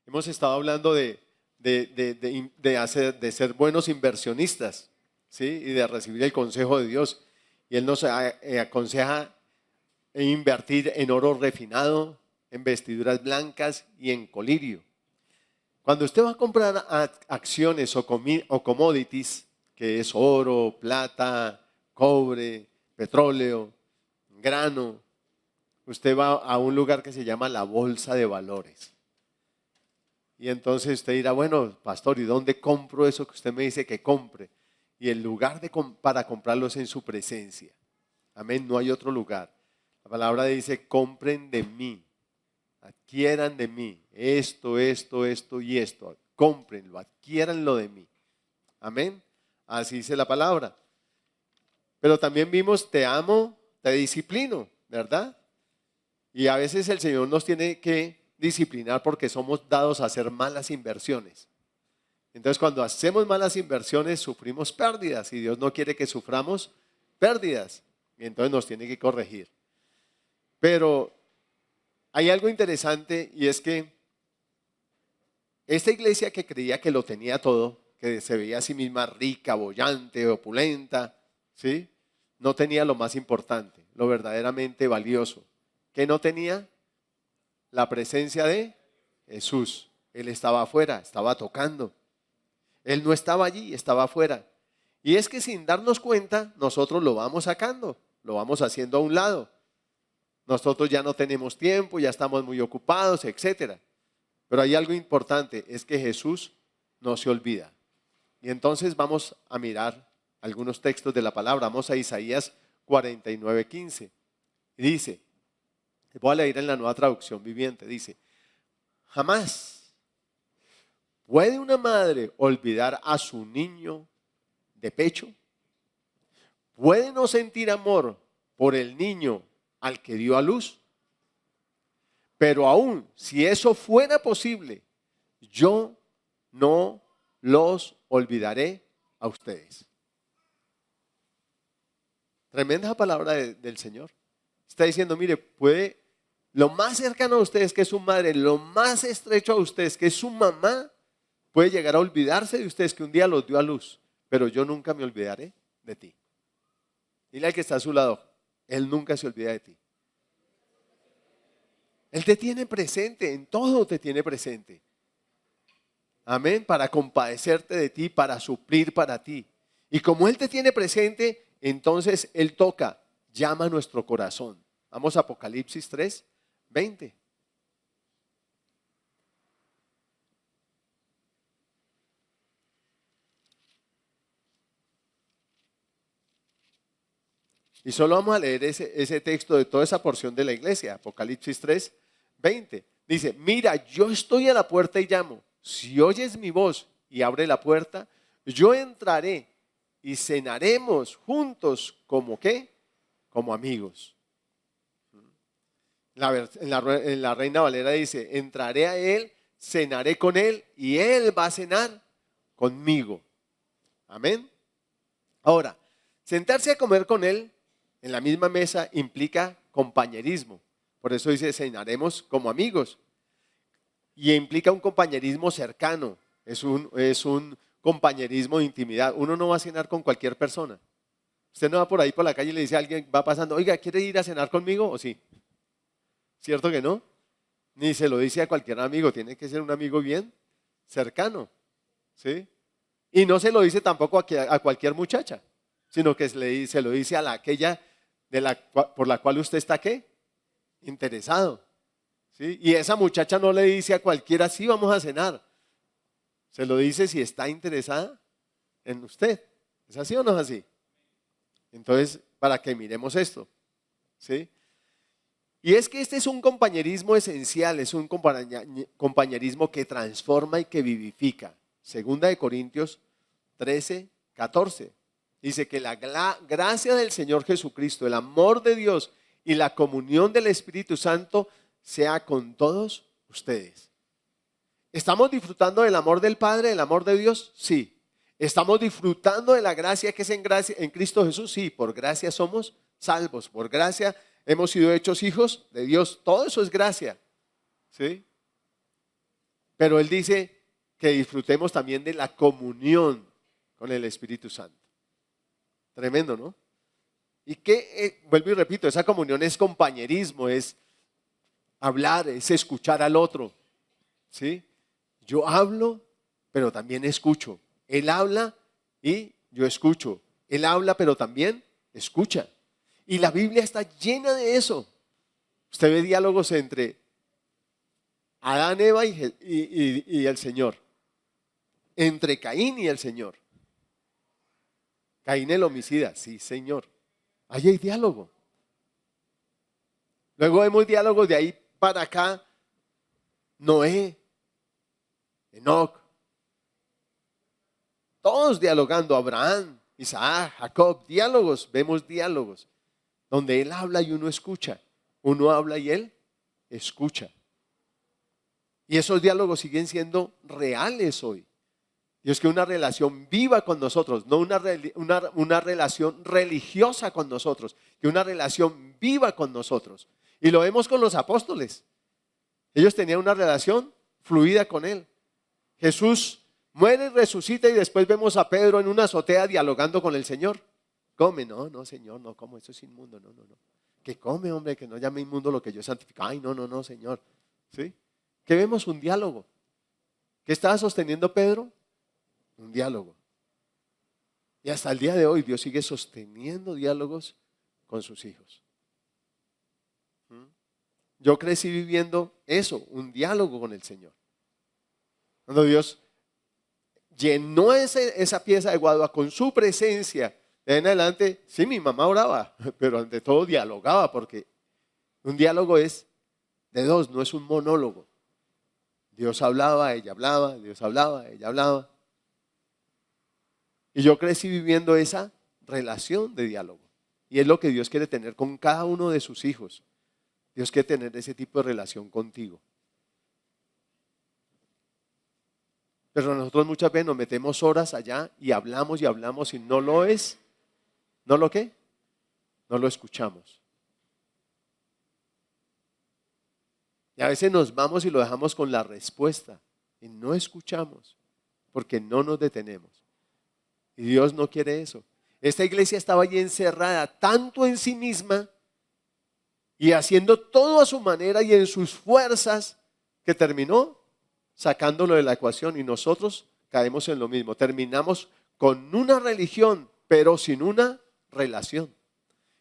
Hemos estado hablando de ser buenos inversionistas, ¿sí? Y de recibir el consejo de Dios. Y Él nos aconseja invertir en oro refinado, en vestiduras blancas y en colirio. Cuando usted va a comprar acciones o commodities, que es oro, plata, cobre, petróleo, grano, usted va a un lugar que se llama la bolsa de valores. Y entonces usted dirá, bueno, pastor, ¿y dónde compro eso que usted me dice que compre? Y el lugar para comprarlo es en su presencia. Amén, no hay otro lugar. La palabra dice, compren de mí, adquieran de mí esto y esto. Cómprenlo, adquiéranlo de mí. Amén, así dice la palabra. Pero también vimos, te amo, te disciplino, ¿verdad? Y a veces el Señor nos tiene que disciplinar porque somos dados a hacer malas inversiones. Entonces, cuando hacemos malas inversiones, sufrimos pérdidas y Dios no quiere que suframos pérdidas. Y entonces nos tiene que corregir. Pero hay algo interesante y es que esta iglesia que creía que lo tenía todo, que se veía a sí misma rica, boyante, opulenta, ¿sí? No tenía lo más importante, lo verdaderamente valioso. ¿Qué no tenía? La presencia de Jesús. Él estaba afuera, estaba tocando. Él no estaba allí, estaba afuera. Y es que sin darnos cuenta, nosotros lo vamos sacando, lo vamos haciendo a un lado. Nosotros ya no tenemos tiempo, ya estamos muy ocupados, etcétera. Pero hay algo importante, es que Jesús no se olvida. Y entonces vamos a mirar algunos textos de la palabra. Vamos a Isaías 49:15. Y dice, voy a leer en la Nueva Traducción Viviente, dice, jamás puede una madre olvidar a su niño de pecho. ¿Puede no sentir amor por el niño al que dio a luz? Pero aún si eso fuera posible, yo no los olvidaré a ustedes. Tremenda palabra del Señor. Está diciendo, mire, puede, lo más cercano a ustedes que es su madre, lo más estrecho a ustedes que es su mamá, puede llegar a olvidarse de ustedes que un día los dio a luz, pero yo nunca me olvidaré de ti. Dile al que está a su lado, Él nunca se olvida de ti. Él te tiene presente, en todo te tiene presente. Amén, para compadecerte de ti, para suplir para ti. Y como Él te tiene presente, entonces Él toca, llama a nuestro corazón. Vamos a Apocalipsis 3:20. Y solo vamos a leer ese texto de toda esa porción de la iglesia, Apocalipsis 3:20. Dice, mira, yo estoy a la puerta y llamo. Si oyes mi voz y abre la puerta, yo entraré y cenaremos juntos como ¿qué? Como amigos. En la Reina Valera dice, entraré a él, cenaré con él y él va a cenar conmigo. Amén. Ahora, sentarse a comer con él en la misma mesa implica compañerismo. Por eso dice, cenaremos como amigos. Y implica un compañerismo cercano. Es un compañerismo de intimidad. Uno no va a cenar con cualquier persona. Usted no va por ahí por la calle y le dice a alguien, va pasando, oiga, ¿quiere ir a cenar conmigo? ¿O sí? ¿Cierto que no? Ni se lo dice a cualquier amigo. Tiene que ser un amigo bien cercano. ¿Sí? Y no se lo dice tampoco a cualquier muchacha, sino que se lo dice a aquella por la cual usted está ¿qué? Interesado. ¿Sí? Y esa muchacha no le dice a cualquiera, sí, vamos a cenar. Se lo dice si está interesada en usted. ¿Es así o no es así? Entonces, para que miremos esto. ¿Sí? Y es que este es un compañerismo esencial, es un compañerismo que transforma y que vivifica. Segunda de Corintios 13:14. Dice que la gracia del Señor Jesucristo, el amor de Dios y la comunión del Espíritu Santo sea con todos ustedes. ¿Estamos disfrutando del amor del Padre, del amor de Dios? Sí. ¿Estamos disfrutando de la gracia que es en Cristo Jesús? Sí, por gracia somos salvos, por gracia hemos sido hechos hijos de Dios. Todo eso es gracia. ¿Sí? Pero Él dice que disfrutemos también de la comunión con el Espíritu Santo. Tremendo, ¿no? Y que, vuelvo y repito, esa comunión es compañerismo, es hablar, es escuchar al otro, ¿sí? Yo hablo, pero también escucho. Él habla y yo escucho. Él habla, pero también escucha. Y la Biblia está llena de eso. Usted ve diálogos entre Adán, Eva y el Señor. Entre Caín y el Señor. Caín el homicida, sí, Señor. Ahí hay diálogo. Luego vemos diálogos de ahí para acá. Noé, Enoc, todos dialogando. Abraham, Isaac, Jacob, diálogos. Vemos diálogos donde él habla y uno escucha. Uno habla y él escucha. Y esos diálogos siguen siendo reales hoy. Dios quiere una relación viva con nosotros, no una relación religiosa con nosotros, que una relación viva con nosotros. Y lo vemos con los apóstoles. Ellos tenían una relación fluida con Él. Jesús muere y resucita y después vemos a Pedro en una azotea dialogando con el Señor. Come, no, Señor, no como, eso es inmundo, no. Que come, hombre, que no llame inmundo lo que yo he santificado. Ay, no, Señor. ¿Sí? Que vemos un diálogo. ¿Qué estaba sosteniendo Pedro? Un diálogo. Y hasta el día de hoy Dios sigue sosteniendo diálogos con sus hijos. Yo crecí viviendo eso, un diálogo con el Señor. Cuando Dios llenó esa pieza de guadua con su presencia, de ahí en adelante, sí, mi mamá oraba, pero ante todo dialogaba, porque un diálogo es de dos, no es un monólogo. Dios hablaba, ella hablaba, Dios hablaba, ella hablaba. Y yo crecí viviendo esa relación de diálogo. Y es lo que Dios quiere tener con cada uno de sus hijos. Dios quiere tener ese tipo de relación contigo. Pero nosotros muchas veces nos metemos horas allá y hablamos y no lo es. ¿No lo qué? No lo escuchamos. Y a veces nos vamos y lo dejamos con la respuesta. Y no escuchamos porque no nos detenemos. Y Dios no quiere eso. Esta iglesia estaba allí encerrada tanto en sí misma y haciendo todo a su manera y en sus fuerzas, que terminó sacándolo de la ecuación, y nosotros caemos en lo mismo. Terminamos con una religión, pero sin una relación.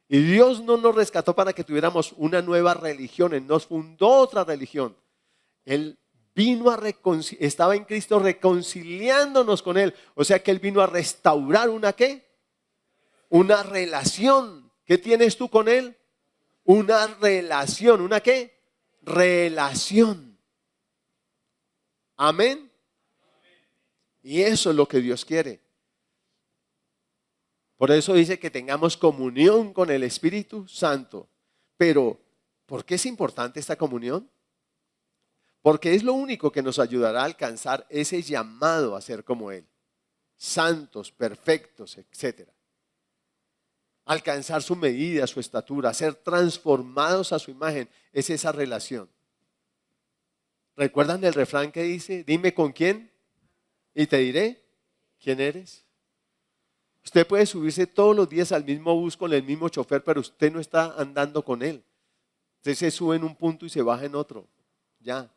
Y Dios no nos rescató para que tuviéramos una nueva religión. Él nos fundó otra religión. Él vino estaba en Cristo reconciliándonos con Él. O sea que Él vino a restaurar una ¿qué? Una relación. ¿Qué tienes tú con Él? Una relación. ¿Una qué? Relación. Amén. Y eso es lo que Dios quiere. Por eso dice que tengamos comunión con el Espíritu Santo. Pero, ¿por qué es importante esta comunión? Porque es lo único que nos ayudará a alcanzar ese llamado a ser como Él. Santos, perfectos, etc. Alcanzar su medida, su estatura, ser transformados a su imagen. Es esa relación. ¿Recuerdan el refrán que dice? Dime con quién y te diré quién eres. Usted puede subirse todos los días al mismo bus con el mismo chofer, pero usted no está andando con él. Usted se sube en un punto y se baja en otro. Ya.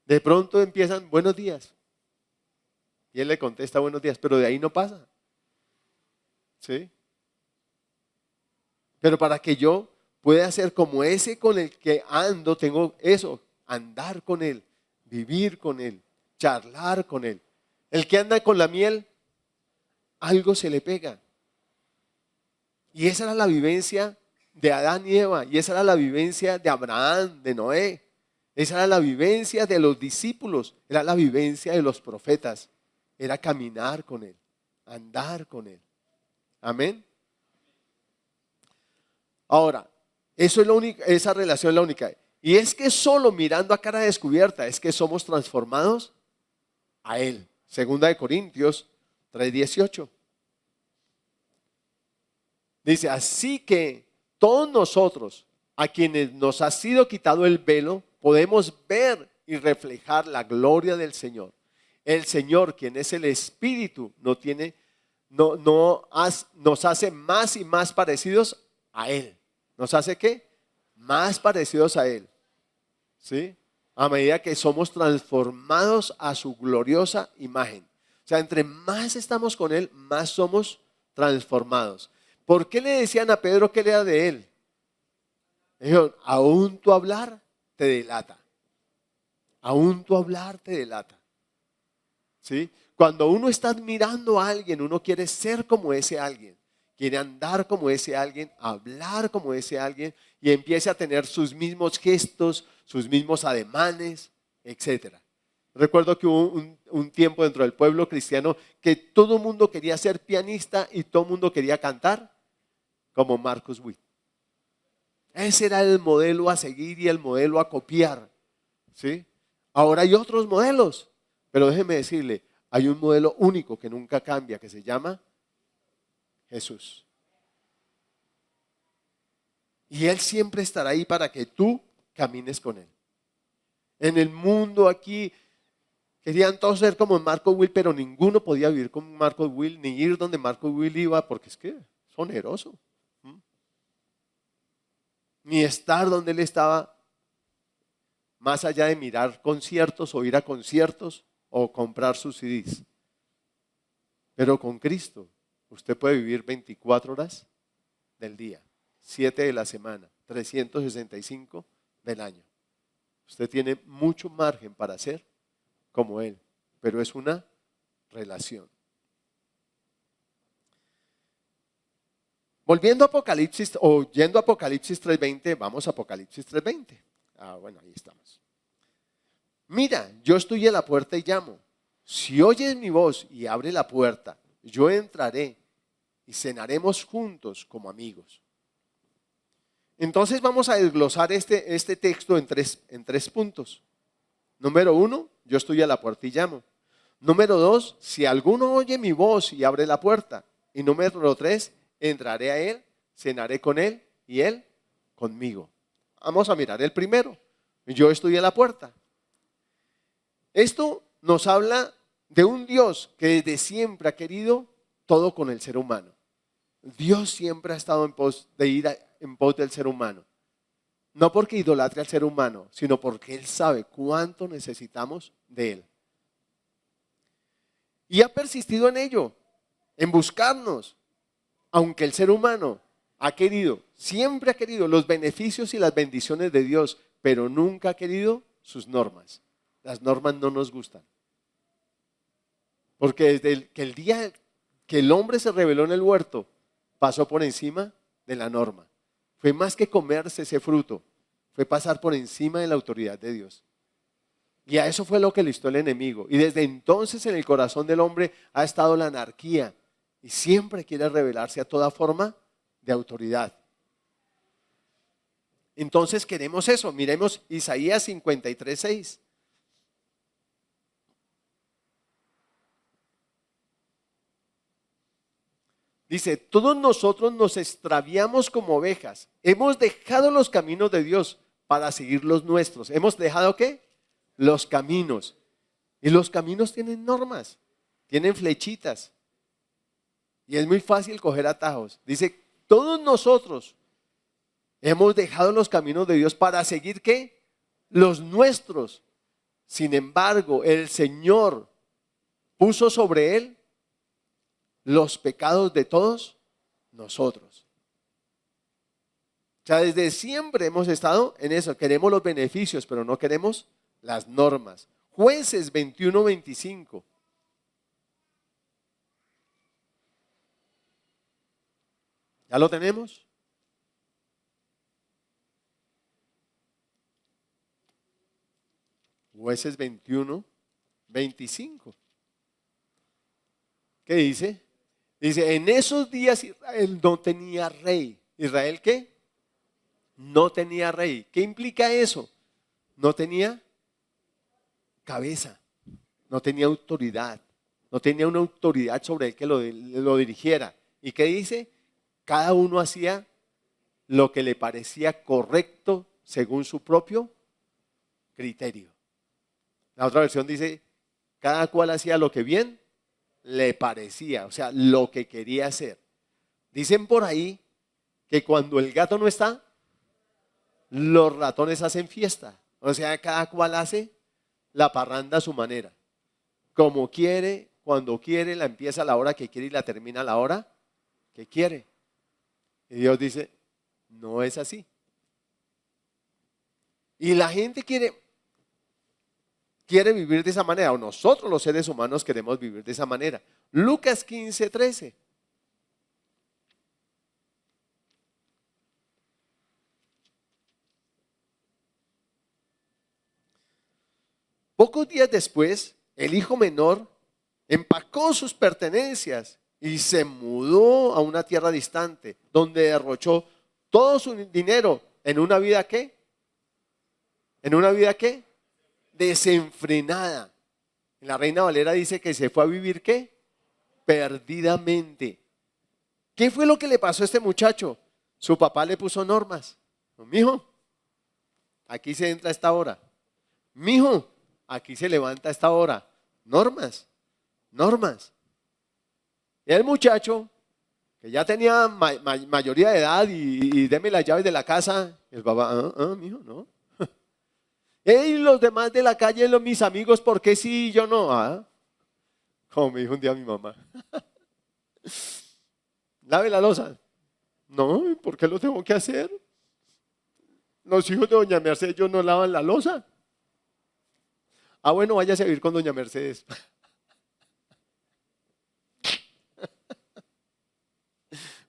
De pronto empiezan, buenos días. Y él le contesta, buenos días, pero de ahí no pasa. ¿Sí? Pero para que yo pueda ser como ese con el que ando, tengo eso, andar con él, vivir con él, charlar con él. El que anda con la miel, algo se le pega. Y esa era la vivencia de Adán y Eva, y esa era la vivencia de Abraham, de Noé. Esa era la vivencia de los discípulos, era la vivencia de los profetas. Era caminar con Él, andar con Él. Amén. Ahora, eso es lo único, esa relación es la única. Y es que solo mirando a cara descubierta es que somos transformados a Él. Segunda de Corintios 3:18. Dice, así que todos nosotros, a quienes nos ha sido quitado el velo, podemos ver y reflejar la gloria del Señor. El Señor, quien es el Espíritu, nos hace más y más parecidos a Él. ¿Nos hace qué? Más parecidos a Él. ¿Sí? A medida que somos transformados a su gloriosa imagen. O sea, entre más estamos con Él, más somos transformados. ¿Por qué le decían a Pedro que él era de Él? Le dijeron, aún tu hablar te delata. Aún tu hablar te delata. ¿Sí? Cuando uno está admirando a alguien, uno quiere ser como ese alguien. Quiere andar como ese alguien, hablar como ese alguien y empiece a tener sus mismos gestos, sus mismos ademanes, etc. Recuerdo que hubo un tiempo dentro del pueblo cristiano que todo el mundo quería ser pianista y todo el mundo quería cantar como Marcus Witt. Ese era el modelo a seguir y el modelo a copiar. ¿Sí? Ahora hay otros modelos, pero déjeme decirle, hay un modelo único que nunca cambia, que se llama Jesús. Y Él siempre estará ahí para que tú camines con Él. En el mundo aquí querían todos ser como Marco Will, pero ninguno podía vivir como Marco Will, ni ir donde Marco Will iba, porque es que es oneroso. Ni estar donde él estaba, más allá de mirar conciertos o ir a conciertos o comprar sus CDs. Pero con Cristo usted puede vivir 24 horas del día, 7 de la semana, 365 del año. Usted tiene mucho margen para ser como Él, pero es una relación. Volviendo a Apocalipsis, o yendo a Apocalipsis 3:20, vamos a Apocalipsis 3:20. Bueno, ahí estamos. Mira, yo estoy a la puerta y llamo. Si oyes mi voz y abre la puerta, yo entraré y cenaremos juntos como amigos. Entonces vamos a desglosar este texto en tres puntos. Número 1, yo estoy a la puerta y llamo. Número 2, si alguno oye mi voz y abre la puerta. Y número 3, entraré a él, cenaré con él y él conmigo. Vamos a mirar el primero. Yo estoy a la puerta. Esto nos habla de un Dios que desde siempre ha querido todo con el ser humano. Dios siempre ha estado en pos del ser humano. No porque idolatre al ser humano, sino porque Él sabe cuánto necesitamos de Él. Y ha persistido en ello, en buscarnos, aunque el ser humano siempre ha querido los beneficios y las bendiciones de Dios, pero nunca ha querido sus normas. Las normas no nos gustan. Porque desde el día que el hombre se rebeló en el huerto, pasó por encima de la norma. Fue más que comerse ese fruto, fue pasar por encima de la autoridad de Dios. Y a eso fue lo que listó el enemigo. Y desde entonces en el corazón del hombre ha estado la anarquía. Y siempre quiere rebelarse a toda forma de autoridad. Entonces queremos eso. Miremos Isaías 53:6. Dice, todos nosotros nos extraviamos como ovejas. Hemos dejado los caminos de Dios para seguir los nuestros. ¿Hemos dejado qué? Los caminos. Y los caminos tienen normas, tienen flechitas. Y es muy fácil coger atajos. Dice, todos nosotros hemos dejado los caminos de Dios para seguir ¿qué? Los nuestros. Sin embargo, el Señor puso sobre él los pecados de todos nosotros. O sea, desde siempre hemos estado en eso. Queremos los beneficios, pero no queremos las normas. Jueces 21:25. ¿Ya lo tenemos? Jueces 21:25. ¿Qué dice? Dice, en esos días Israel no tenía rey. ¿Israel qué? No tenía rey. ¿Qué implica eso? No tenía cabeza, no tenía autoridad, no tenía una autoridad sobre él que lo dirigiera. ¿Y qué dice? Cada uno hacía lo que le parecía correcto según su propio criterio. La otra versión dice, cada cual hacía lo que bien le parecía, o sea, lo que quería hacer. Dicen por ahí que cuando el gato no está, los ratones hacen fiesta. O sea, cada cual hace la parranda a su manera. Como quiere, cuando quiere, la empieza a la hora que quiere y la termina a la hora que quiere. Y Dios dice, no es así. Y la gente quiere vivir de esa manera, o nosotros los seres humanos queremos vivir de esa manera. Lucas 15:13. Pocos días después, el hijo menor empacó sus pertenencias y se mudó a una tierra distante, donde derrochó todo su dinero en una vida ¿qué? ¿En una vida qué? Desenfrenada. En la Reina Valera dice que se fue a vivir ¿qué? Perdidamente. ¿Qué fue lo que le pasó a este muchacho? Su papá le puso normas. Mijo, aquí se entra a esta hora. Mijo, aquí se levanta a esta hora. Normas, normas. Y el muchacho, que ya tenía mayoría de edad y deme las llaves de la casa, el papá, mijo, no. Y los demás de la calle, mis amigos, ¿por qué sí y yo no? Como me dijo un día mi mamá. Lave la loza. No, ¿por qué lo tengo que hacer? Los hijos de doña Mercedes, ellos no lavan la loza. Bueno, váyase a vivir con doña Mercedes.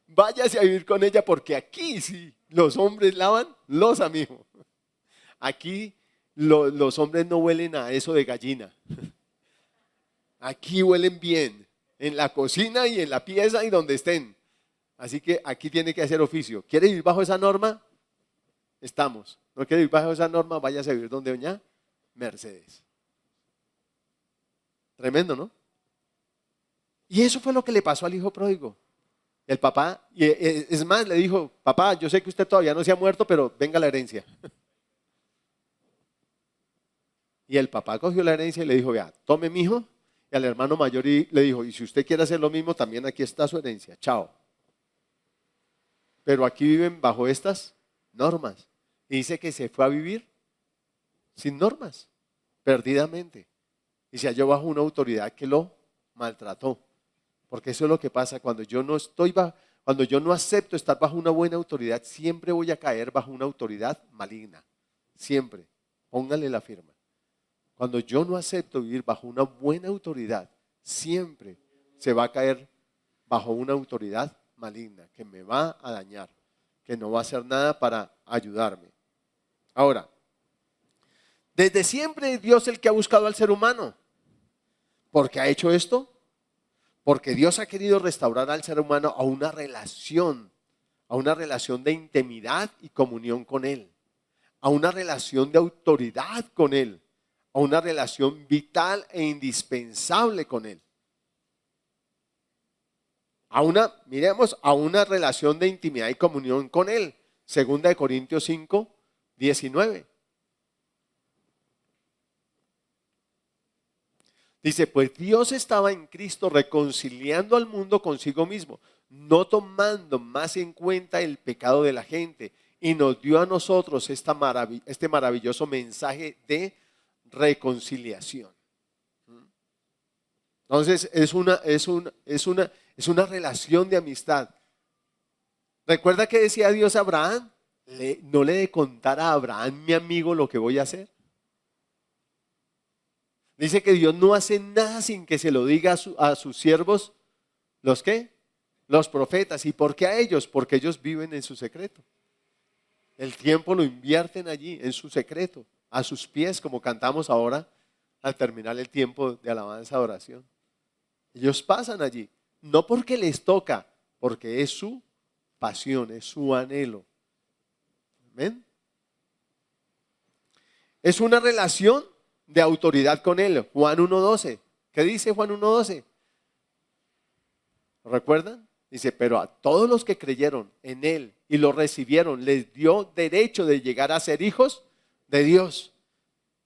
Váyase a vivir con ella porque aquí sí, los hombres lavan loza, mijo. Aquí los hombres no huelen a eso de gallina. Aquí huelen bien, en la cocina y en la pieza y donde estén. Así que aquí tiene que hacer oficio. ¿Quiere vivir bajo esa norma? Estamos. ¿No quiere vivir bajo esa norma? Váyase a vivir donde doña Mercedes. Tremendo, ¿no? Y eso fue lo que le pasó al hijo pródigo. El papá, y es más, le dijo, papá, yo sé que usted todavía no se ha muerto, pero venga la herencia. Y el papá cogió la herencia y le dijo, vea, tome mi hijo. Y al hermano mayor le dijo, y si usted quiere hacer lo mismo, también aquí está su herencia. Chao. Pero aquí viven bajo estas normas. Y dice que se fue a vivir sin normas, perdidamente. Y se halló bajo una autoridad que lo maltrató. Porque eso es lo que pasa cuando yo no cuando yo no acepto estar bajo una buena autoridad, siempre voy a caer bajo una autoridad maligna. Siempre. Póngale la firma. Cuando yo no acepto vivir bajo una buena autoridad, siempre se va a caer bajo una autoridad maligna que me va a dañar, que no va a hacer nada para ayudarme. Ahora, desde siempre es Dios el que ha buscado al ser humano. ¿Por qué ha hecho esto? Porque Dios ha querido restaurar al ser humano a una relación de intimidad y comunión con Él, a una relación de autoridad con Él, a una relación vital e indispensable con Él. A una relación de intimidad y comunión con Él. Segunda de Corintios 5:19. Dice, pues Dios estaba en Cristo reconciliando al mundo consigo mismo, no tomando más en cuenta el pecado de la gente, y nos dio a nosotros este maravilloso mensaje de reconciliación. Entonces es una relación de amistad. ¿Recuerda que decía Dios a Abraham? No le de contar a Abraham, mi amigo, lo que voy a hacer. Dice que Dios no hace nada sin que se lo diga a sus siervos. ¿Los qué? Los profetas. ¿Y por qué a ellos? Porque ellos viven en su secreto. El tiempo lo invierten allí, en su secreto, a sus pies, como cantamos ahora al terminar el tiempo de alabanza, oración. Ellos pasan allí, no porque les toca, porque es su pasión, es su anhelo. ¿Ven? Es una relación de autoridad con Él. Juan 1:12. ¿Qué dice Juan 1:12? ¿Recuerdan? Dice, pero a todos los que creyeron en Él y lo recibieron, les dio derecho de llegar a ser hijos de Dios.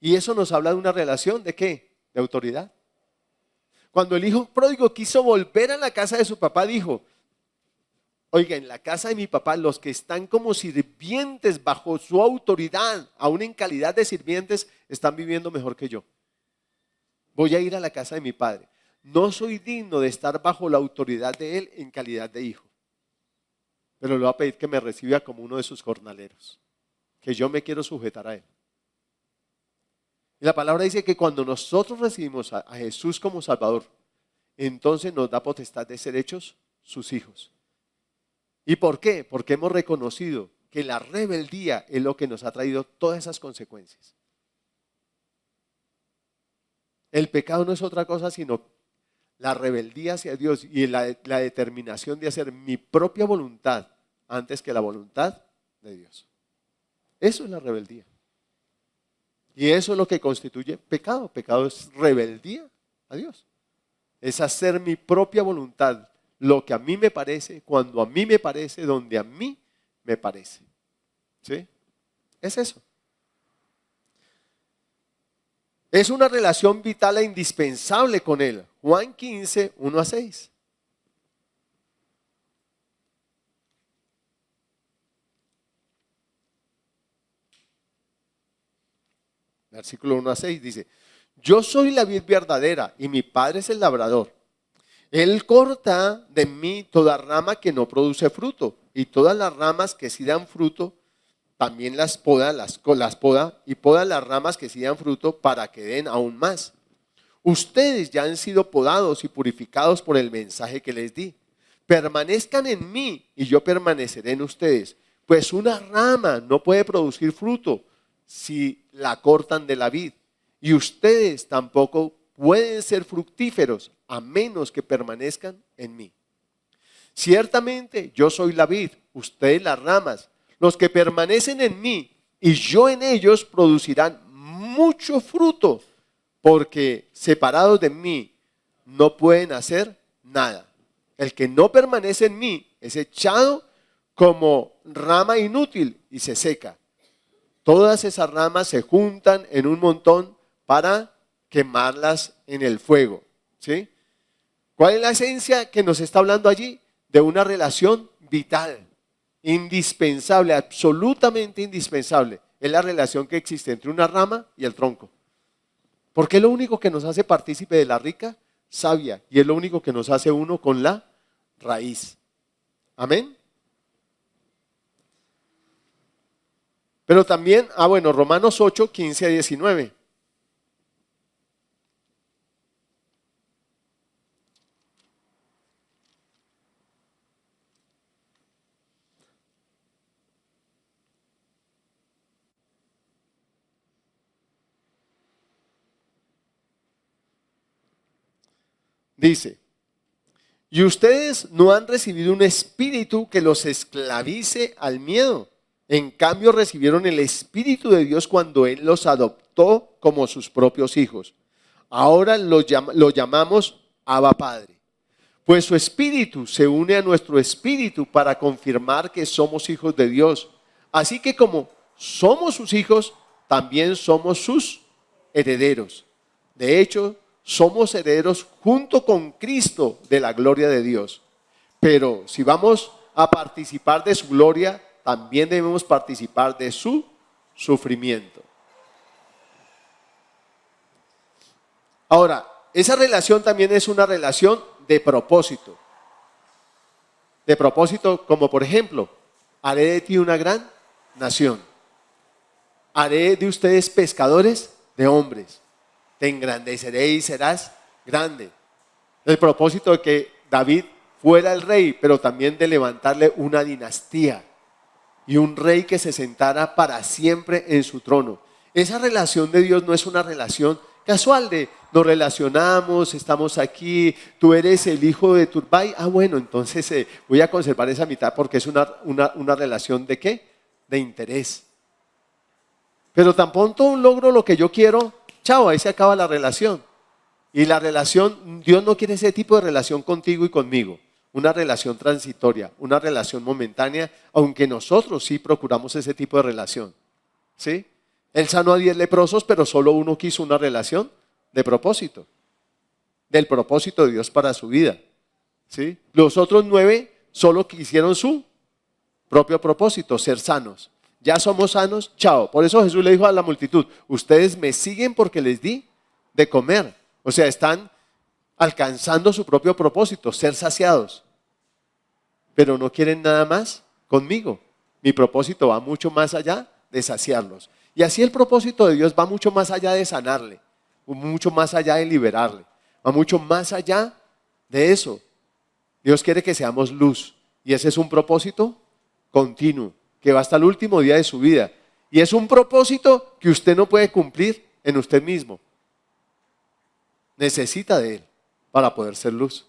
Y eso nos habla de una relación ¿de qué? De autoridad. Cuando el hijo pródigo quiso volver a la casa de su papá, dijo: oiga, en la casa de mi papá, los que están como sirvientes bajo su autoridad, aún en calidad de sirvientes, están viviendo mejor que yo. Voy a ir a la casa de mi padre. No soy digno de estar bajo la autoridad de él en calidad de hijo, pero le voy a pedir que me reciba como uno de sus jornaleros, que yo me quiero sujetar a él. Y la palabra dice que cuando nosotros recibimos a Jesús como Salvador, entonces nos da potestad de ser hechos sus hijos. ¿Y por qué? Porque hemos reconocido que la rebeldía es lo que nos ha traído todas esas consecuencias. El pecado no es otra cosa sino la rebeldía hacia Dios y la determinación de hacer mi propia voluntad antes que la voluntad de Dios. Eso es la rebeldía. Y eso es lo que constituye pecado. Pecado es rebeldía a Dios. Es hacer mi propia voluntad, lo que a mí me parece, cuando a mí me parece, donde a mí me parece. ¿Sí? Es eso. Es una relación vital e indispensable con Él. Juan 15, 1-6. Versículo 1-6 dice: yo soy la vid verdadera y mi Padre es el labrador. Él corta de mí toda rama que no produce fruto, y todas las ramas que sí dan fruto, también las poda, y poda las ramas que sí dan fruto para que den aún más. Ustedes ya han sido podados y purificados por el mensaje que les di. Permanezcan en mí y yo permaneceré en ustedes. Pues una rama no puede producir fruto si la cortan de la vid. Y ustedes tampoco pueden ser fructíferos a menos que permanezcan en mí. Ciertamente yo soy la vid, ustedes las ramas. Los que permanecen en mí y yo en ellos producirán mucho fruto, porque separados de mí no pueden hacer nada. El que no permanece en mí es echado como rama inútil y se seca. Todas esas ramas se juntan en un montón para quemarlas en el fuego. ¿Sí? ¿Cuál es la esencia que nos está hablando allí? De una relación vital, indispensable, absolutamente indispensable. Es la relación que existe entre una rama y el tronco. Porque es lo único que nos hace partícipe de la rica savia y es lo único que nos hace uno con la raíz. Amén. Pero también, Romanos 8, 15-19. Dice: y ustedes no han recibido un espíritu que los esclavice al miedo. En cambio recibieron el Espíritu de Dios cuando Él los adoptó como sus propios hijos. Ahora lo llamamos Abba Padre. Pues su Espíritu se une a nuestro Espíritu para confirmar que somos hijos de Dios. Así que como somos sus hijos, también somos sus herederos. De hecho, somos herederos junto con Cristo de la gloria de Dios. Pero si vamos a participar de su gloria, también debemos participar de su sufrimiento. Ahora, esa relación también es una relación de propósito. De propósito como por ejemplo, haré de ti una gran nación. Haré de ustedes pescadores de hombres. Te engrandeceré y serás grande. El propósito de que David fuera el rey, pero también de levantarle una dinastía y un rey que se sentara para siempre en su trono. Esa relación de Dios no es una relación casual de nos relacionamos, estamos aquí, tú eres el hijo de Turbay, entonces voy a conservar esa mitad porque es una relación de ¿qué? De interés. Pero tan pronto logro lo que yo quiero, chao, ahí se acaba la relación. Y la relación, Dios no quiere ese tipo de relación contigo y conmigo. Una relación transitoria, una relación momentánea, aunque nosotros sí procuramos ese tipo de relación. ¿Sí? Él sanó a 10 leprosos, pero solo uno quiso una relación de propósito, del propósito de Dios para su vida. ¿Sí? Los otros 9 solo quisieron su propio propósito, ser sanos. Ya somos sanos, chao. Por eso Jesús le dijo a la multitud, ustedes me siguen porque les di de comer. O sea, están alcanzando su propio propósito, ser saciados. Pero no quieren nada más conmigo. Mi propósito va mucho más allá de saciarlos. Y así el propósito de Dios va mucho más allá de sanarle, mucho más allá de liberarle, va mucho más allá de eso. Dios quiere que seamos luz y ese es un propósito continuo que va hasta el último día de su vida. Y es un propósito que usted no puede cumplir en usted mismo. Necesita de Él para poder ser luz.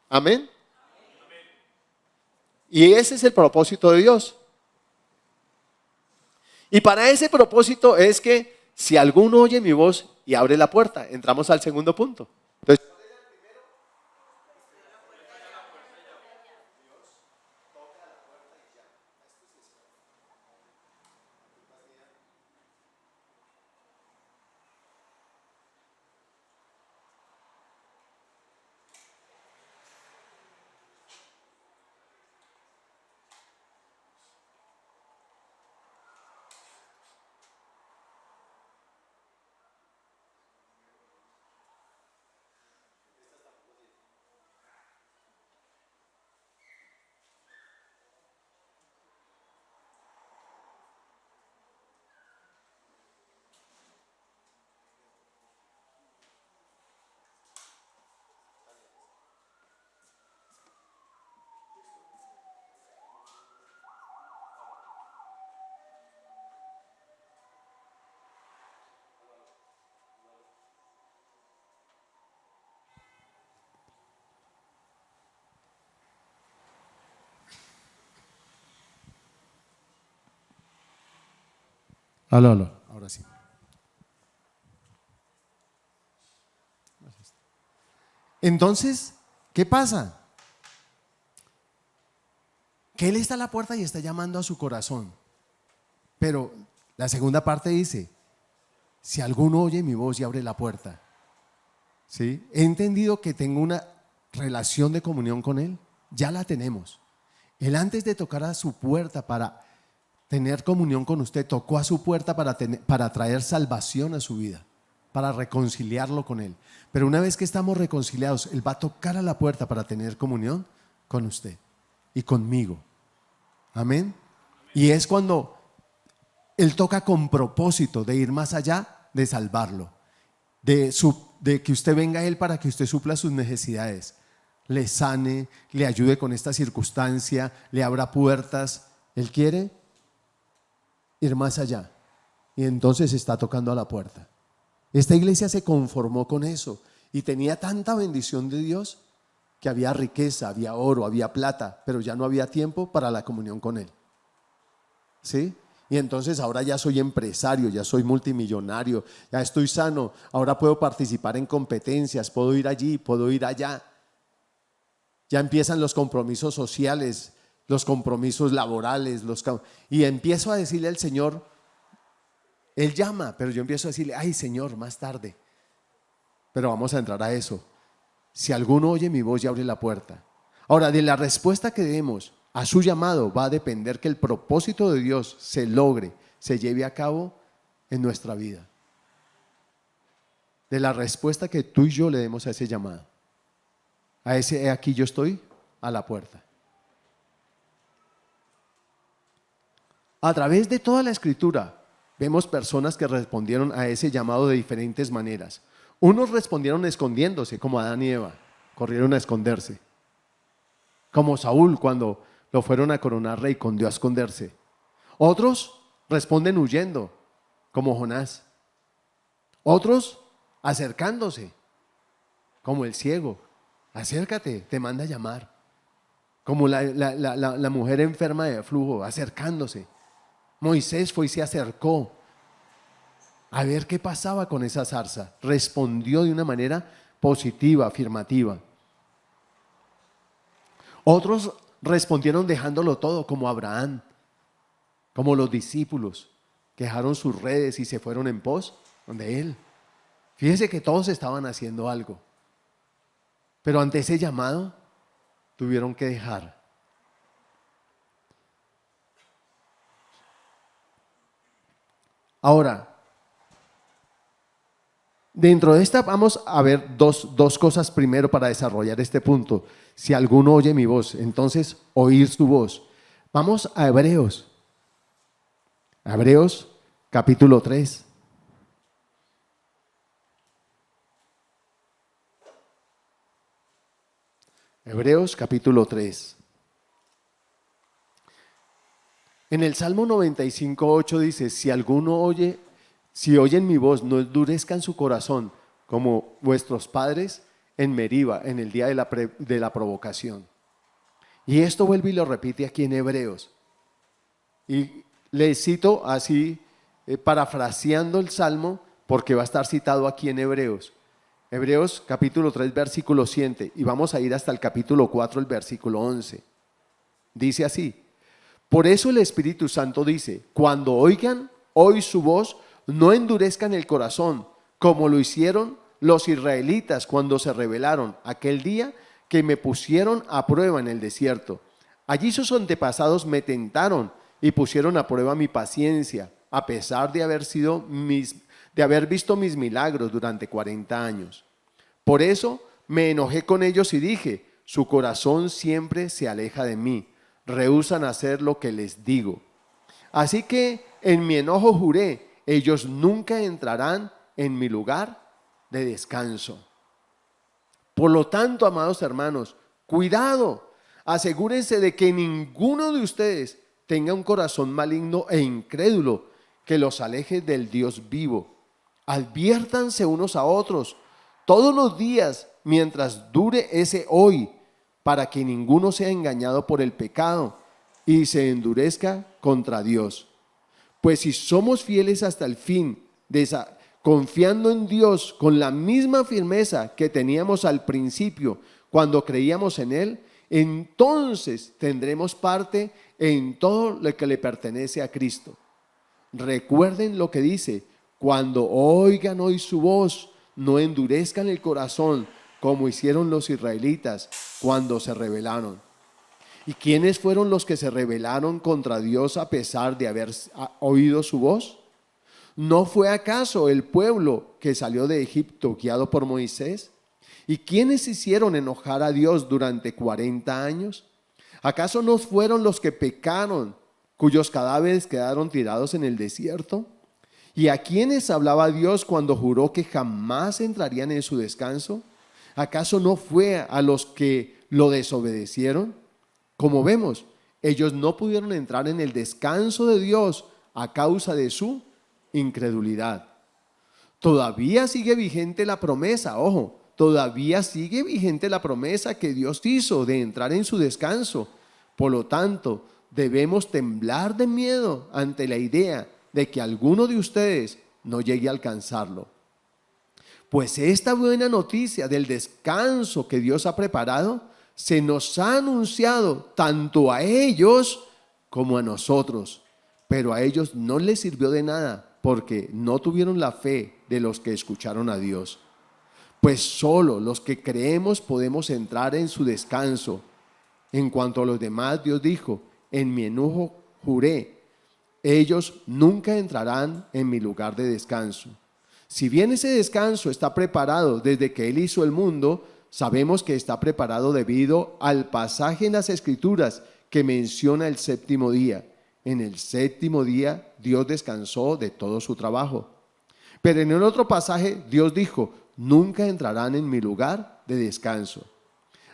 Amén. Y ese es el propósito de Dios. Y para ese propósito es que si alguno oye mi voz y abre la puerta, entramos al segundo punto. Entonces, Aló, aló, ahora sí. Entonces, ¿qué pasa? Que Él está a la puerta y está llamando a su corazón. Pero la segunda parte dice, si alguno oye mi voz y abre la puerta. ¿Sí? He entendido que tengo una relación de comunión con Él. Ya la tenemos. Él antes de tocar a su puerta para tener comunión con usted, tocó a su puerta para traer salvación a su vida, para reconciliarlo con Él. Pero una vez que estamos reconciliados, Él va a tocar a la puerta para tener comunión con usted y conmigo. Amén. Y es cuando Él toca con propósito de ir más allá de salvarlo, de que usted venga a Él para que usted supla sus necesidades, le sane, le ayude con esta circunstancia, le abra puertas. Él quiere ir más allá y entonces está tocando a la puerta. Esta iglesia se conformó con eso y tenía tanta bendición de Dios que había riqueza, había oro, había plata, pero ya no había tiempo para la comunión con Él. ¿Sí? Y entonces ahora ya soy empresario, ya soy multimillonario, ya estoy sano, ahora puedo participar en competencias, puedo ir allí, puedo ir allá. Ya empiezan los compromisos sociales, los compromisos laborales, y empiezo a decirle al Señor, Él llama, pero yo empiezo a decirle, ay Señor, más tarde. Pero vamos a entrar a eso. Si alguno oye mi voz y abre la puerta. Ahora, de la respuesta que demos a su llamado va a depender que el propósito de Dios se logre, se lleve a cabo en nuestra vida. De la respuesta que tú y yo le demos a ese llamado. A ese, aquí yo estoy a la puerta. A través de toda la escritura vemos personas que respondieron a ese llamado de diferentes maneras. Unos respondieron escondiéndose, como Adán y Eva, corrieron a esconderse. Como Saúl cuando lo fueron a coronar rey, corrió a esconderse. Otros responden huyendo, como Jonás. Otros acercándose, como el ciego. Acércate, te manda a llamar. Como la mujer enferma de flujo, acercándose. Moisés fue y se acercó a ver qué pasaba con esa zarza. Respondió de una manera positiva, afirmativa. Otros respondieron dejándolo todo, como Abraham. como los discípulos que dejaron sus redes y se fueron en pos de Él. Fíjese que todos estaban haciendo algo, pero ante ese llamado tuvieron que dejar. Ahora, dentro de esta vamos a ver dos cosas primero para desarrollar este punto. Si alguno oye mi voz, entonces oír su voz. Vamos a Hebreos. Hebreos capítulo 3. Hebreos capítulo 3. En el Salmo 95:8 dice, si oyen mi voz, no endurezcan su corazón, como vuestros padres en Meriba, en el día de la provocación. Y esto vuelve y lo repite aquí en Hebreos. Y le cito así, parafraseando el Salmo, porque va a estar citado aquí en Hebreos. Hebreos capítulo 3, versículo 7, y vamos a ir hasta el capítulo 4, el versículo 11. Dice así: por eso el Espíritu Santo dice, cuando oigan hoy su voz, no endurezcan el corazón, como lo hicieron los israelitas cuando se rebelaron aquel día que me pusieron a prueba en el desierto. Allí sus antepasados me tentaron y pusieron a prueba mi paciencia, a pesar de haber visto mis milagros durante 40 años. Por eso me enojé con ellos y dije, su corazón siempre se aleja de mí, rehúsan hacer lo que les digo. Así que en mi enojo juré, ellos nunca entrarán en mi lugar de descanso. Por lo tanto, amados hermanos, cuidado, asegúrense de que ninguno de ustedes tenga un corazón maligno e incrédulo que los aleje del Dios vivo. Adviértanse unos a otros todos los días mientras dure ese hoy, para que ninguno sea engañado por el pecado y se endurezca contra Dios. Pues si somos fieles hasta el fin, confiando en Dios con la misma firmeza que teníamos al principio cuando creíamos en Él, entonces tendremos parte en todo lo que le pertenece a Cristo. Recuerden lo que dice, cuando oigan hoy su voz, no endurezcan el corazón como hicieron los israelitas cuando se rebelaron. ¿Y quiénes fueron los que se rebelaron contra Dios a pesar de haber oído su voz? ¿No fue acaso el pueblo que salió de Egipto guiado por Moisés? ¿Y quiénes hicieron enojar a Dios durante 40 años? ¿Acaso no fueron los que pecaron, cuyos cadáveres quedaron tirados en el desierto? ¿Y a quiénes hablaba Dios cuando juró que jamás entrarían en su descanso? ¿Acaso no fue a los que lo desobedecieron? Como vemos, ellos no pudieron entrar en el descanso de Dios a causa de su incredulidad. Todavía sigue vigente la promesa, ojo, todavía sigue vigente la promesa que Dios hizo de entrar en su descanso. Por lo tanto, debemos temblar de miedo ante la idea de que alguno de ustedes no llegue a alcanzarlo. Pues esta buena noticia del descanso que Dios ha preparado se nos ha anunciado tanto a ellos como a nosotros, pero a ellos no les sirvió de nada porque no tuvieron la fe de los que escucharon a Dios. Pues solo los que creemos podemos entrar en su descanso. En cuanto a los demás, Dios dijo, en mi enojo juré, ellos nunca entrarán en mi lugar de descanso. Si bien ese descanso está preparado desde que Él hizo el mundo, sabemos que está preparado debido al pasaje en las Escrituras que menciona el séptimo día. En el séptimo día Dios descansó de todo su trabajo. Pero en el otro pasaje Dios dijo, nunca entrarán en mi lugar de descanso.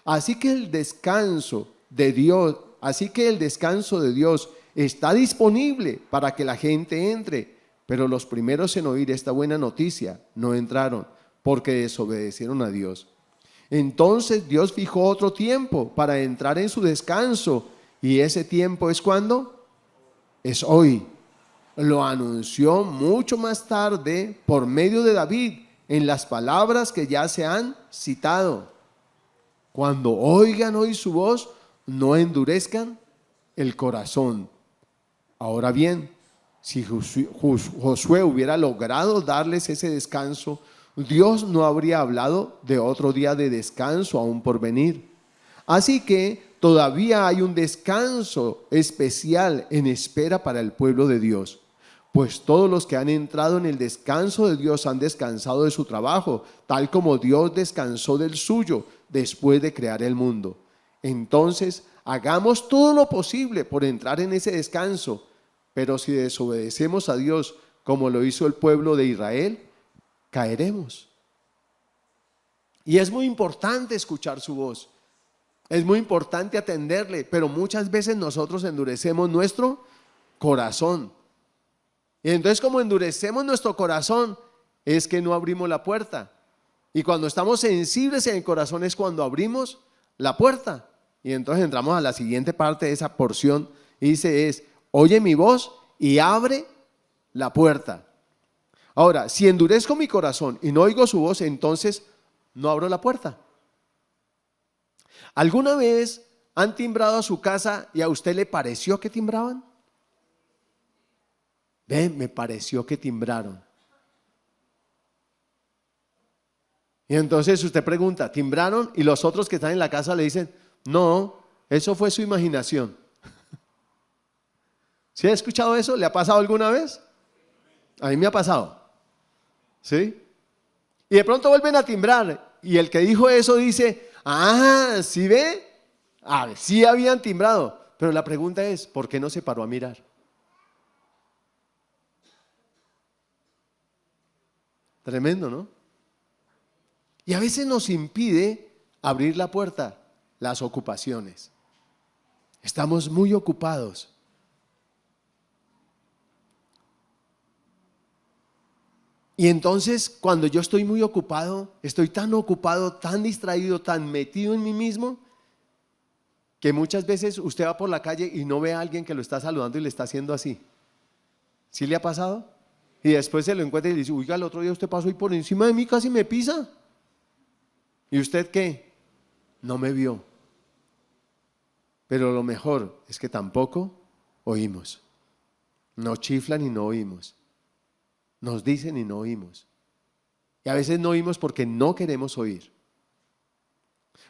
Así que el descanso de Dios está disponible para que la gente entre, pero los primeros en oír esta buena noticia no entraron porque desobedecieron a Dios. Entonces Dios fijó otro tiempo para entrar en su descanso, y ese tiempo es ¿cuándo? Es hoy. Lo anunció mucho más tarde por medio de David en las palabras que ya se han citado. Cuando oigan hoy su voz, no endurezcan el corazón, Ahora bien, si Josué hubiera logrado darles ese descanso, Dios no habría hablado de otro día de descanso aún por venir. Así que todavía hay un descanso especial en espera para el pueblo de Dios. Pues todos los que han entrado en el descanso de Dios han descansado de su trabajo, tal como Dios descansó del suyo después de crear el mundo. Entonces, hagamos todo lo posible por entrar en ese descanso. Pero si desobedecemos a Dios como lo hizo el pueblo de Israel, caeremos. Y es muy importante escuchar su voz. Es muy importante atenderle, pero muchas veces nosotros endurecemos nuestro corazón. Y entonces, como endurecemos nuestro corazón, es que no abrimos la puerta. Y cuando estamos sensibles en el corazón es cuando abrimos la puerta. Y entonces entramos a la siguiente parte de esa porción y dice oye mi voz y abre la puerta. Ahora, si endurezco mi corazón y no oigo su voz, entonces no abro la puerta. ¿Alguna vez han timbrado a su casa y a usted le pareció que timbraban? Me pareció que timbraron. Y entonces usted pregunta, ¿timbraron? Y los otros que están en la casa le dicen, no, eso fue su imaginación. ¿Sí ha escuchado eso? ¿Le ha pasado alguna vez? A mí me ha pasado. ¿Sí? Y de pronto vuelven a timbrar y el que dijo eso dice, ¿sí ve? Sí habían timbrado. Pero la pregunta es, ¿por qué no se paró a mirar? Tremendo, ¿no? Y a veces nos impide abrir la puerta, las ocupaciones. Estamos muy ocupados. Y entonces, cuando yo estoy muy ocupado, estoy tan ocupado, tan distraído, tan metido en mí mismo, que muchas veces usted va por la calle y no ve a alguien que lo está saludando y le está haciendo así. ¿Sí le ha pasado? Y después se lo encuentra y le dice, oiga, el otro día usted pasó y por encima de mí casi me pisa. ¿Y usted qué? No me vio. Pero lo mejor es que tampoco oímos. Nos chiflan y no oímos. Nos dicen y no oímos. Y a veces no oímos porque no queremos oír.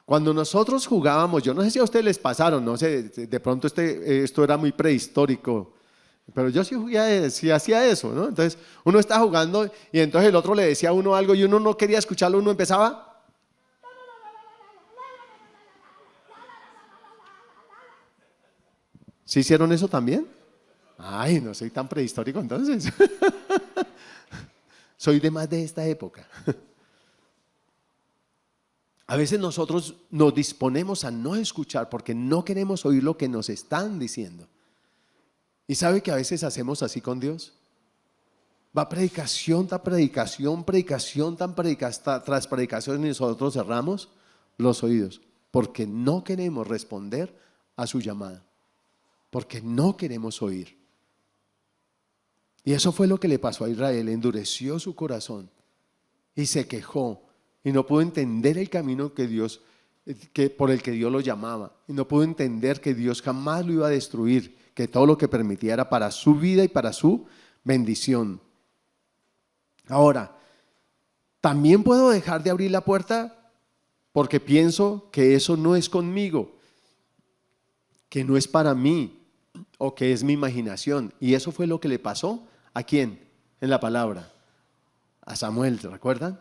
Cuando nosotros jugábamos, yo no sé si a ustedes les pasaron, no sé, de pronto esto era muy prehistórico, pero yo sí hacía eso, ¿no? Entonces uno está jugando y entonces el otro le decía a uno algo y uno no quería escucharlo, uno empezaba. ¿Sí hicieron eso también? Ay, no soy tan prehistórico entonces. Soy de más de esta época. A veces nosotros nos disponemos a no escuchar porque no queremos oír lo que nos están diciendo. ¿Y sabe que a veces hacemos así con Dios? Va predicación tras predicación, tras predicación y nosotros cerramos los oídos porque no queremos responder a su llamada, porque no queremos oír. Y eso fue lo que le pasó a Israel, endureció su corazón y se quejó y no pudo entender el camino por el que Dios lo llamaba, y no pudo entender que Dios jamás lo iba a destruir, que todo lo que permitía era para su vida y para su bendición. Ahora, también puedo dejar de abrir la puerta porque pienso que eso no es conmigo, que no es para mí o que es mi imaginación. Y eso fue lo que le pasó ¿a quién? En la palabra, a Samuel, ¿te recuerdan?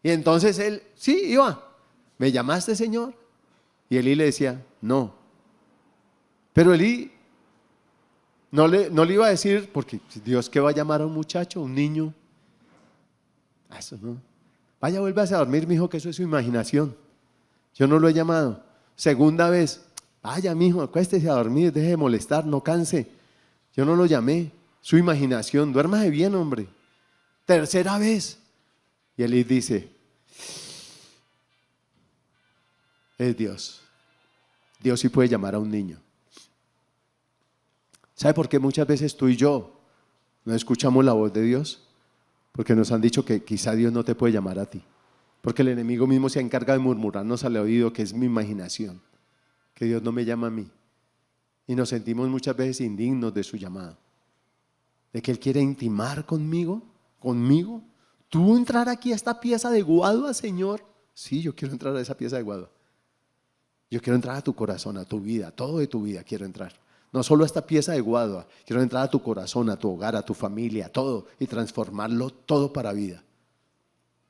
Y entonces él, sí, iba, ¿me llamaste, Señor? Y Elí le decía, no. Pero Elí no le iba a decir, porque Dios, ¿qué va a llamar a un muchacho, a un niño? Eso no. Vaya, vuélvase a dormir, mijo, que eso es su imaginación. Yo no lo he llamado. Segunda vez, vaya, mijo, acuéstese a dormir, deje de molestar, no canse. Yo no lo llamé, su imaginación, duérmase bien, hombre. Tercera vez. Y Elí dice, es Dios. Dios sí puede llamar a un niño. ¿Sabe por qué muchas veces tú y yo no escuchamos la voz de Dios? Porque nos han dicho que quizá Dios no te puede llamar a ti. Porque el enemigo mismo se encarga de murmurarnos al oído que es mi imaginación, que Dios no me llama a mí. y nos sentimos muchas veces indignos de su llamado, de que Él quiere intimar conmigo. ¿Tú entrar aquí a esta pieza de guadua, Señor? Sí, yo quiero entrar a esa pieza de guadua. Yo quiero entrar a tu corazón, a tu vida, todo de tu vida quiero entrar. No solo a esta pieza de guadua, quiero entrar a tu corazón, a tu hogar, a tu familia, todo, y transformarlo todo para vida.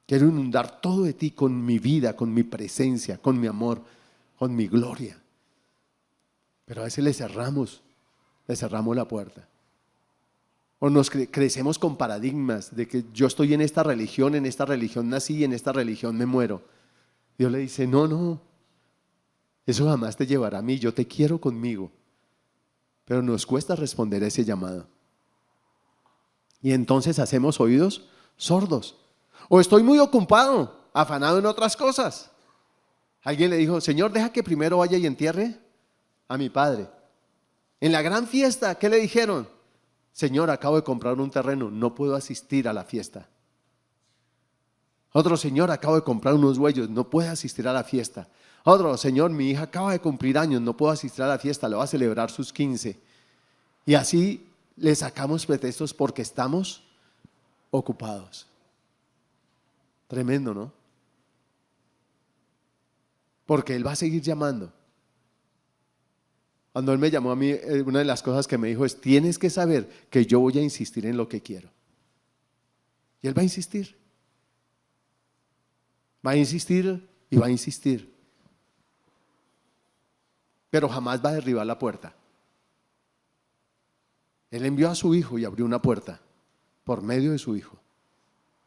Quiero inundar todo de ti con mi vida, con mi presencia, con mi amor, con mi gloria. Pero a veces le cerramos la puerta. O nos crecemos con paradigmas de que yo estoy en esta religión nací y en esta religión me muero. Dios le dice, no, eso jamás te llevará a mí, yo te quiero conmigo. Pero nos cuesta responder a ese llamado. Y entonces hacemos oídos sordos. O estoy muy ocupado, afanado en otras cosas. Alguien le dijo, Señor, deja que primero vaya y entierre a mi padre. En la gran fiesta, ¿qué le dijeron? Señor, acabo de comprar un terreno, no puedo asistir a la fiesta. Otro, Señor, acabo de comprar unos bueyes, no puedo asistir a la fiesta. Otro, Señor, mi hija acaba de cumplir años, no puedo asistir a la fiesta, le va a celebrar sus 15. Y así le sacamos pretextos porque estamos ocupados. Tremendo, ¿no? Porque Él va a seguir llamando. Cuando Él me llamó a mí, una de las cosas que me dijo es, tienes que saber que yo voy a insistir en lo que quiero. Y Él va a insistir. Va a insistir y va a insistir. Pero jamás va a derribar la puerta. Él envió a su hijo y abrió una puerta por medio de su hijo.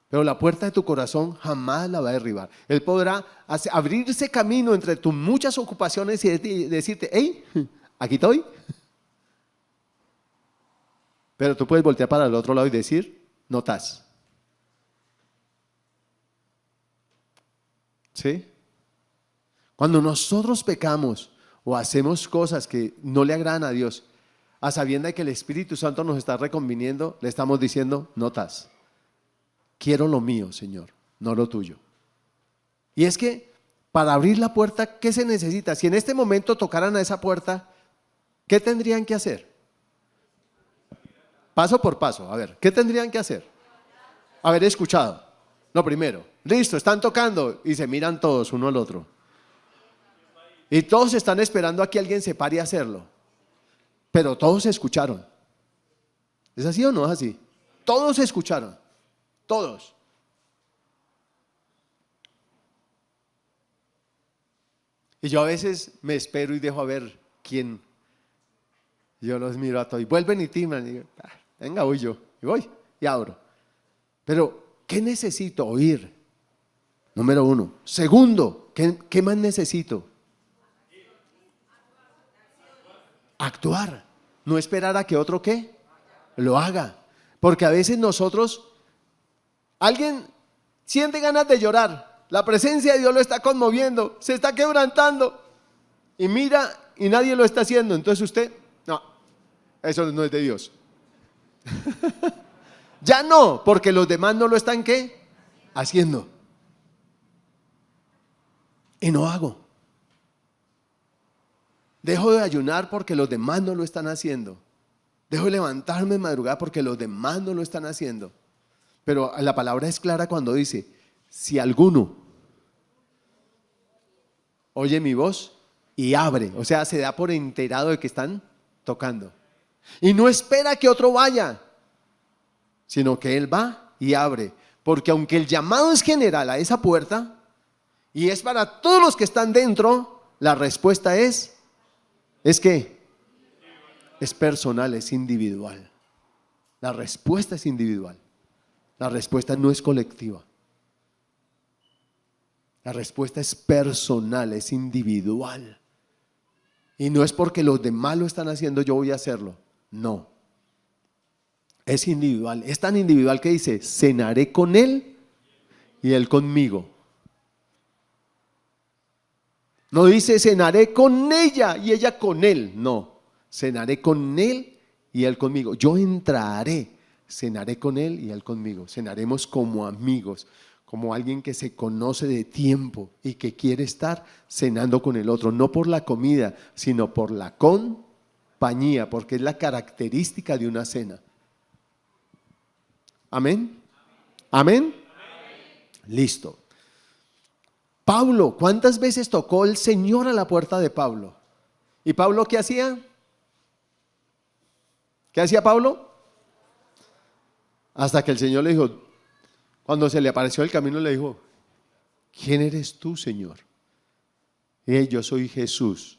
Pero la puerta de tu corazón jamás la va a derribar. Él podrá abrirse camino entre tus muchas ocupaciones y decirte, hey, aquí estoy. Pero tú puedes voltear para el otro lado y decir, no estás. ¿Sí? Cuando nosotros pecamos o hacemos cosas que no le agradan a Dios, a sabiendas de que el Espíritu Santo nos está reconviniendo, le estamos diciendo, no estás. Quiero lo mío, Señor, no lo tuyo. Y es que para abrir la puerta, ¿qué se necesita? Si en este momento tocaran a esa puerta, ¿qué tendrían que hacer? Paso por paso, a ver, ¿qué tendrían que hacer? Haber escuchado. Lo primero, listo, están tocando y se miran todos uno al otro. Y todos están esperando a que alguien se pare a hacerlo. Pero todos escucharon. ¿Es así o no es así? Todos escucharon. Todos. Y yo a veces me espero y dejo a ver quién. Yo los miro a todos y vuelven y timbran y digo, venga, voy yo. Y voy y abro. Pero, ¿qué necesito? Oír. Número 1. Segundo, ¿qué más necesito? Actuar. No esperar a que otro ¿qué? Lo haga. Porque a veces nosotros, alguien siente ganas de llorar. La presencia de Dios lo está conmoviendo. Se está quebrantando. Y mira y nadie lo está haciendo. Entonces usted, no, eso no es de Dios. Ya no, porque los demás no lo están ¿qué? Haciendo. Y no hago. Dejo de ayunar porque los demás no lo están haciendo. Dejo de levantarme de madrugada porque los demás no lo están haciendo. Pero la palabra es clara cuando dice, si alguno oye mi voz y abre, o sea, se da por enterado de que están tocando. Y no espera que otro vaya, sino que él va y abre. Porque aunque el llamado es general a esa puerta y es para todos los que están dentro, la respuesta es que es personal, es individual. La respuesta es individual. La respuesta no es colectiva. La respuesta es personal, es individual. Y no es porque los demás lo están haciendo, yo voy a hacerlo. No. Es individual. Es tan individual que dice, cenaré con él y él conmigo. No dice, cenaré con ella y ella con él. No. Cenaré con él y él conmigo. Yo entraré, cenaré con él y él conmigo. Cenaremos como amigos, como alguien que se conoce de tiempo y que quiere estar cenando con el otro, no por la comida, sino por la compañía, porque es la característica de una cena. ¿Amén? ¿Amén? Listo. Pablo, ¿cuántas veces tocó el Señor a la puerta de Pablo? ¿Y Pablo qué hacía? ¿Qué hacía Pablo? Hasta que el Señor le dijo, cuando se le apareció el camino, le dijo, ¿quién eres tú, Señor? Y yo soy Jesús,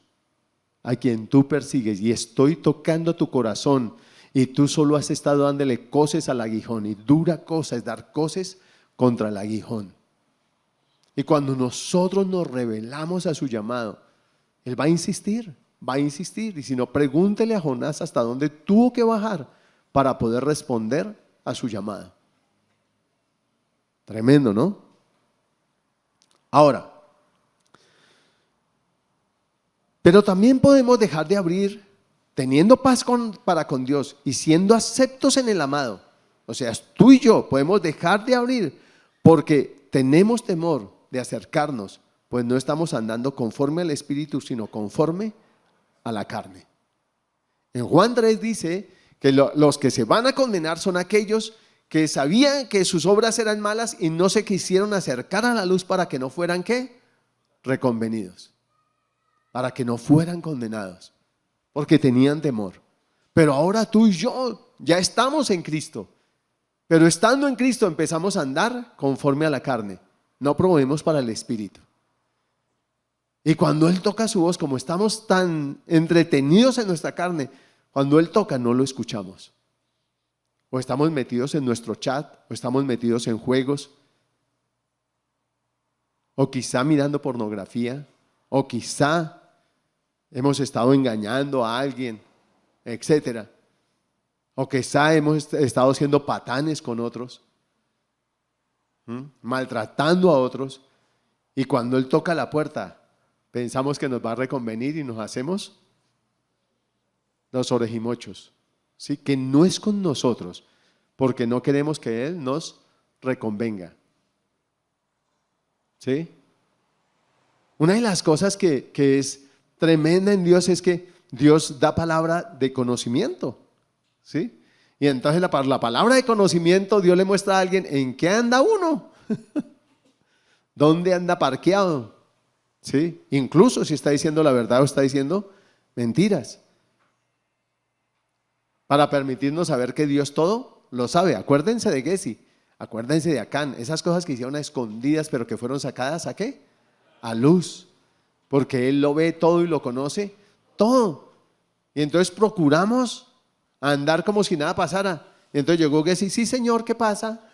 a quien tú persigues, y estoy tocando tu corazón, y tú solo has estado dándole coces al aguijón, y dura cosa es dar coces contra el aguijón. Y cuando nosotros nos rebelamos a su llamado, Él va a insistir, y si no, pregúntele a Jonás hasta dónde tuvo que bajar para poder responder a su llamado. Tremendo, ¿no? Ahora, pero también podemos dejar de abrir teniendo paz para con Dios y siendo aceptos en el amado. O sea, tú y yo podemos dejar de abrir porque tenemos temor de acercarnos, pues no estamos andando conforme al Espíritu, sino conforme a la carne. En Juan 3 dice que los que se van a condenar son aquellos que sabían que sus obras eran malas y no se quisieron acercar a la luz para que no fueran, ¿qué? Reconvenidos, para que no fueran condenados, porque tenían temor. Pero ahora tú y yo ya estamos en Cristo, pero estando en Cristo empezamos a andar conforme a la carne, no promovemos para el Espíritu. Y cuando Él toca su voz, como estamos tan entretenidos en nuestra carne, cuando Él toca no lo escuchamos. O estamos metidos en nuestro chat, o estamos metidos en juegos, o quizá mirando pornografía, o quizá hemos estado engañando a alguien, etcétera. O quizá hemos estado siendo patanes con otros, maltratando a otros, y cuando Él toca la puerta, pensamos que nos va a reconvenir y nos hacemos los orejimochos, ¿sí? Que no es con nosotros, porque no queremos que Él nos reconvenga, ¿sí? Una de las cosas que es tremenda en Dios es que Dios da palabra de conocimiento, ¿sí? Y entonces la palabra de conocimiento, Dios le muestra a alguien en qué anda uno, dónde anda parqueado, ¿sí? Incluso si está diciendo la verdad o está diciendo mentiras, para permitirnos saber que Dios todo lo sabe. Acuérdense de Gesí, acuérdense de Acán, esas cosas que hicieron a escondidas pero que fueron sacadas ¿a qué? A luz, porque Él lo ve todo y lo conoce todo. Y entonces procuramos andar como si nada pasara. Y entonces llegó Gesí, sí Señor, ¿qué pasa?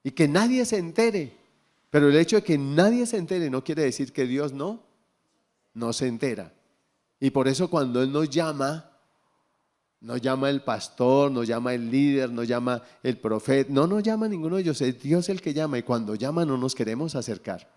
Y que nadie se entere. Pero el hecho de que nadie se entere no quiere decir que Dios no se entera. Y por eso cuando Él nos llama el pastor, nos llama el líder, nos llama el profeta, no nos llama ninguno de ellos, es Dios el que llama, y cuando llama no nos queremos acercar.